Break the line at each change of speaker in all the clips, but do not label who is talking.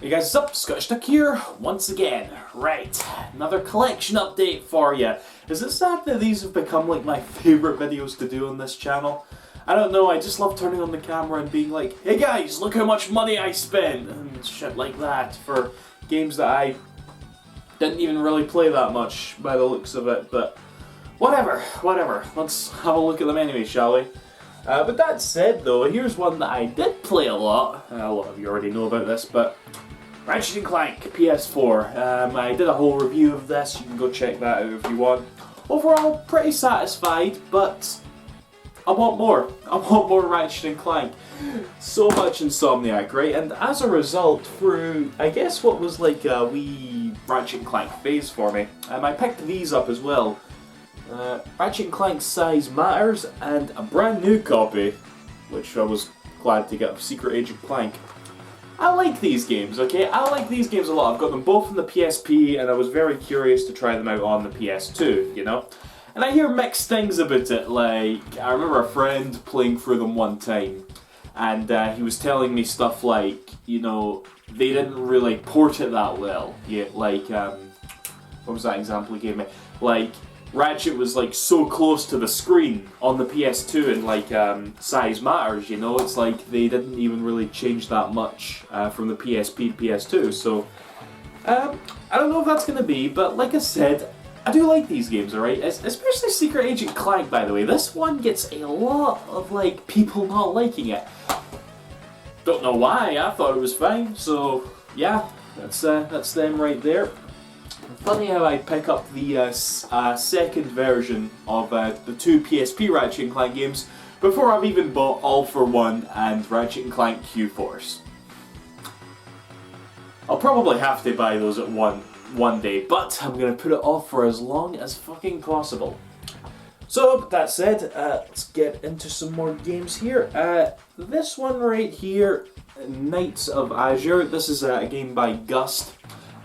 Hey guys, what's up? Scottish Duck here, once again. Right, another collection update for you. Is it sad that these have become like my favourite videos to do on this channel? I don't know, I just love turning on the camera and being like, hey guys, look how much money I spent! And shit like that for games that I didn't even really play that much by the looks of it, but whatever. Let's have a look at them anyway, shall we? But that said though, here's one that I did play a lot. A lot of you already know about this, but Ratchet & Clank PS4. I did a whole review of this, you can go check that out if you want. Overall, pretty satisfied, but I want more. I want more Ratchet & Clank. So much Insomniac, right? And as a result, through, I guess what was like a wee Ratchet & Clank phase for me, I picked these up as well. Ratchet & Clank Size Matters and a brand new copy, which I was glad to get, of Secret Agent Clank. I like these games, okay? I like these games a lot. I've got them both on the PSP and I was very curious to try them out on the PS2, you know? And I hear mixed things about it, like, I remember a friend playing through them one time and he was telling me stuff like, you know, they didn't really port it that well. Yeah, like, what was that example he gave me? Like, Ratchet was like so close to the screen on the PS2 and like Size Matters, you know, it's like they didn't even really change that much from the PSP to PS2, so I don't know if that's going to be, but like I said, I do like these games, alright, especially Secret Agent Clank, by the way. This one gets a lot of like people not liking it. Don't know why, I thought it was fine, so yeah, that's them right there. Funny how I pick up the second version of the two PSP Ratchet & Clank games before I've even bought All for One and Ratchet & Clank Q-Force. I'll probably have to buy those at one day, but I'm going to put it off for as long as fucking possible. So, with that said, let's get into some more games here. This one right here, Knights of Azure, this is a game by Gust.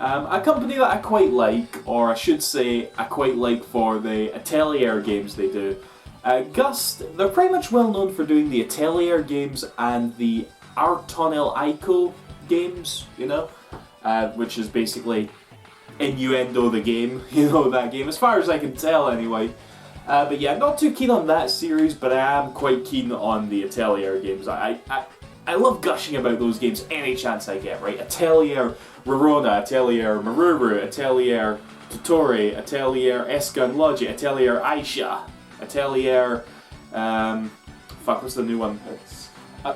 A company that I quite like, or I should say I quite like for the Atelier games they do. Gust, they're pretty much well known for doing the Atelier games and the Artonel Ico games, you know, which is basically Innuendo the game, you know, that game, as far as I can tell anyway. But yeah, not too keen on that series, but I am quite keen on the Atelier games. I love gushing about those games any chance I get, right? Atelier Rorona, Atelier Maruru, Atelier Totori, Atelier Escan Logi, Atelier Aisha, Atelier, fuck, what's the new one?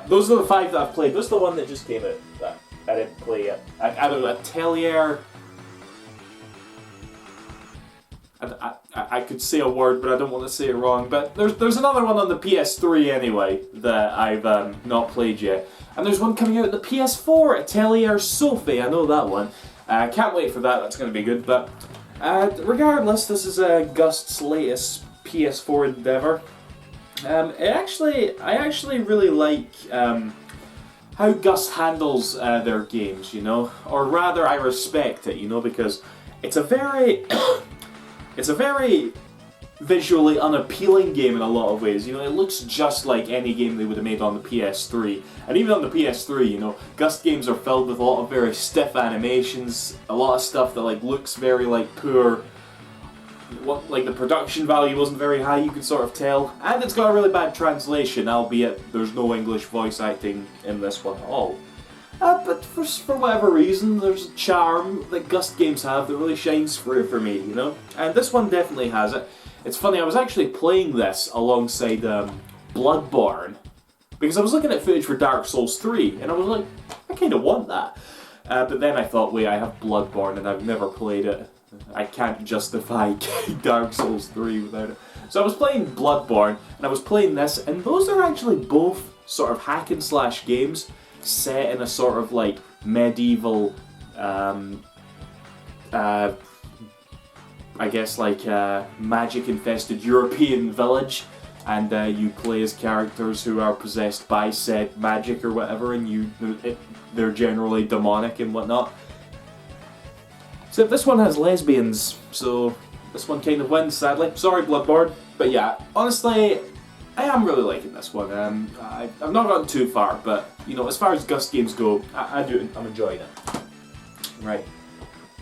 Those are the 5 that I've played. What's the one that just came out that I didn't play yet? I don't know, Atelier... I could say a word, but I don't want to say it wrong. But there's another one on the PS3 anyway that I've not played yet. And there's one coming out on the PS4, Atelier Sophie, I know that one. Can't wait for that, that's going to be good. But regardless, this is Gust's latest PS4 endeavour. I actually really like how Gust handles their games, you know? Or rather, I respect it, you know, because it's a very... It's a very visually unappealing game in a lot of ways. You know, it looks just like any game they would have made on the PS3. And even on the PS3, you know, Gust games are filled with a lot of very stiff animations, a lot of stuff that like looks very like poor. Like the production value wasn't very high, you can sort of tell. And it's got a really bad translation, albeit there's no English voice acting in this one at all. But for whatever reason, there's a charm that Gust games have that really shines through for me, you know? And this one definitely has it. It's funny, I was actually playing this alongside Bloodborne, because I was looking at footage for Dark Souls 3, and I was like, I kind of want that. But then I thought, wait, I have Bloodborne and I've never played it. I can't justify Dark Souls 3 without it. So I was playing Bloodborne, and I was playing this, and those are actually both sort of hack and slash games, set in a sort of like medieval, I guess like magic-infested European village, and you play as characters who are possessed by said magic or whatever, and they're generally demonic and whatnot. Except this one has lesbians, so this one kind of wins, sadly. Sorry, Bloodborne, but yeah, honestly, I am really liking this one. I've not gotten too far, but you know, as far as Gust games go, I'm enjoying it. Right.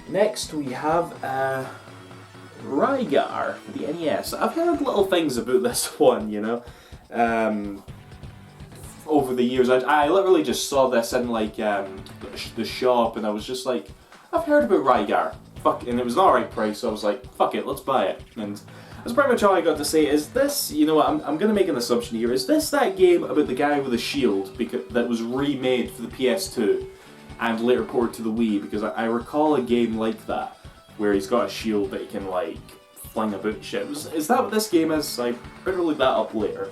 Next we have Rygar for the NES. I've heard little things about this one, you know, over the years. I literally just saw this in like the shop, and I was just like, I've heard about Rygar. Fuck, and it was an alright price, so I was like, fuck it, let's buy it. And that's pretty much all I got to say. Is this, you know what, I'm going to make an assumption here. Is this that game about the guy with a shield that was remade for the PS2 and later ported to the Wii? Because I recall a game like that, where he's got a shield that he can, like, fling about and shit. Is that what this game is? I better look that up later.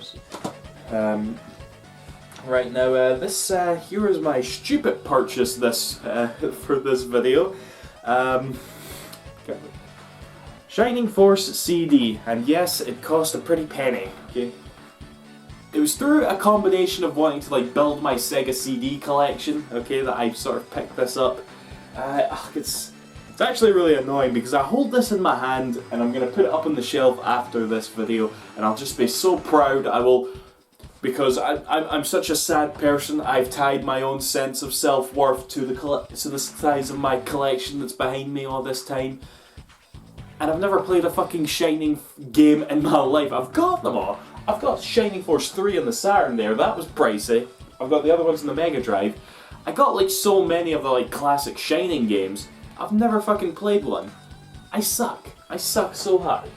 Right, now, here is my stupid purchase for this video. Shining Force CD, and yes, it cost a pretty penny, okay? It was through a combination of wanting to like build my Sega CD collection, okay, that I sort of picked this up. It's actually really annoying because I hold this in my hand and I'm going to put it up on the shelf after this video, and I'll just be so proud. I will, because I'm such a sad person. I've tied my own sense of self-worth to the size of my collection that's behind me all this time. And I've never played a fucking Shining game in my life. I've got them all. I've got Shining Force 3 on the Saturn there, that was pricey. I've got the other ones on the Mega Drive. I got like so many of the like classic Shining games. I've never fucking played one. I suck. I suck so hard.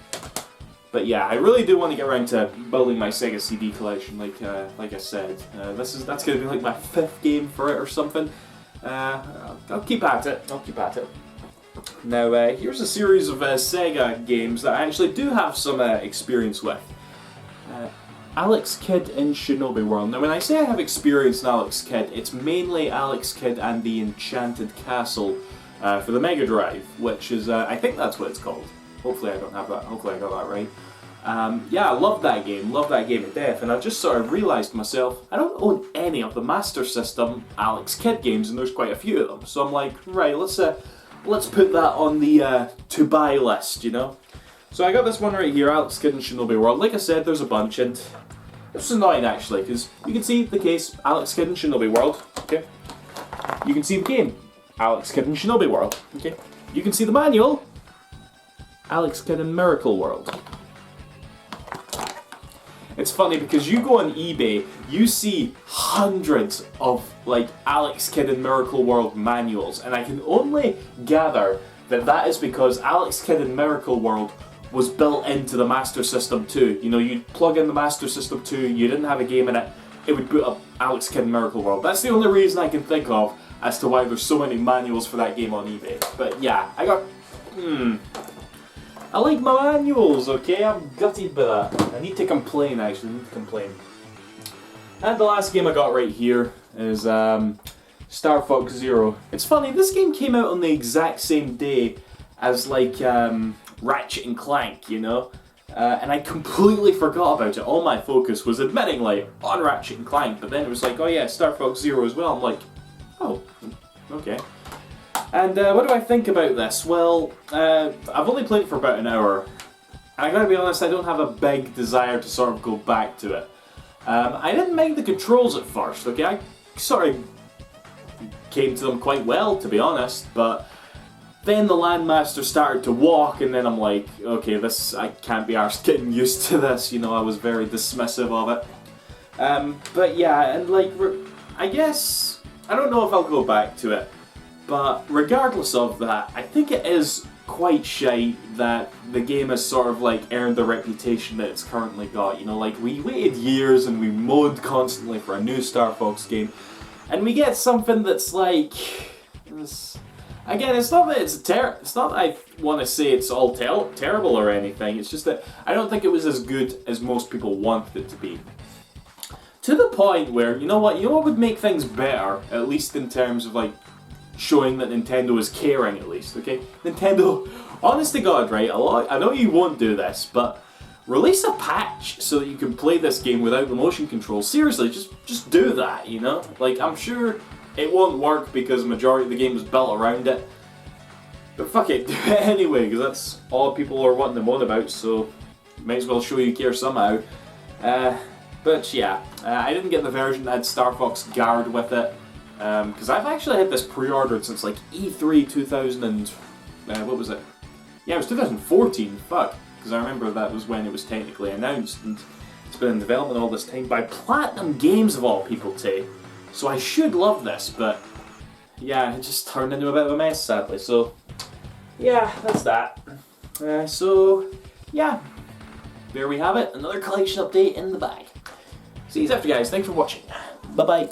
But yeah, I really do want to get around to building my Sega CD collection, like I said. That's gonna be like my 5th game for it or something. I'll keep at it. Now, here's a series of Sega games that I actually do have some experience with. Alex Kidd in Shinobi World. Now, when I say I have experience in Alex Kidd, it's mainly Alex Kidd and the Enchanted Castle for the Mega Drive, which is, I think that's what it's called. Hopefully I don't have that, hopefully I got that right. Yeah, I love that game to death, and I just sort of realised to myself, I don't own any of the Master System Alex Kidd games, and there's quite a few of them. So I'm like, right, let's put that on the to buy list, you know? So I got this one right here, Alex Kidd in Shinobi World. Like I said, there's a bunch, and it's annoying actually, because you can see the case, Alex Kidd in Shinobi World, okay? You can see the game, Alex Kidd in Shinobi World, okay? You can see the manual, Alex Kidd in Miracle World. It's funny because you go on eBay, you see hundreds of like Alex Kidd in Miracle World manuals, and I can only gather that that is because Alex Kidd in Miracle World was built into the Master System 2. You know, you'd plug in the Master System 2, you didn't have a game in it, it would boot up Alex Kidd in Miracle World. That's the only reason I can think of as to why there's so many manuals for that game on eBay. But yeah, I like my manuals, okay? I'm gutted by that. I need to complain, actually. And the last game I got right here is Star Fox Zero. It's funny, this game came out on the exact same day as like Ratchet and Clank, you know? And I completely forgot about it. All my focus was admittingly on Ratchet and Clank, but then it was like, oh yeah, Star Fox Zero as well. I'm like, oh, okay. And what do I think about this? Well, I've only played it for about an hour, and I gotta be honest, I don't have a big desire to sort of go back to it. I didn't mind the controls at first, okay? I sort of came to them quite well, to be honest, but then the Landmaster started to walk, and then I'm like, okay, I can't be arsed getting used to this, you know, I was very dismissive of it. But yeah, and like, I guess, I don't know if I'll go back to it. But regardless of that, I think it is quite shite that the game has sort of like earned the reputation that it's currently got. You know, like we waited years and we mowed constantly for a new Star Fox game, and we get something that's like, again, it's not that it's not that I want to say it's all terrible or anything. It's just that I don't think it was as good as most people wanted it to be. To the point where, you know what would make things better, at least in terms of like showing that Nintendo is caring, at least, okay? Nintendo, honest to God, right, I know you won't do this, but release a patch so that you can play this game without the motion control. Seriously, just do that, you know? Like, I'm sure it won't work because the majority of the game is built around it, but fuck it, do it anyway, because that's all people are wanting to moan about, so might as well show you care somehow. But yeah, I didn't get the version that had Star Fox Guard with it. Because I've actually had this pre-ordered since like E3 2000 and... what was it? Yeah, it was 2014, fuck. Because I remember that was when it was technically announced, and it's been in development all this time by Platinum Games of all people too. So I should love this, but yeah, it just turned into a bit of a mess sadly, so yeah, that's that. So yeah, there we have it, another collection update in the bag. See you after guys, thanks for watching, bye bye.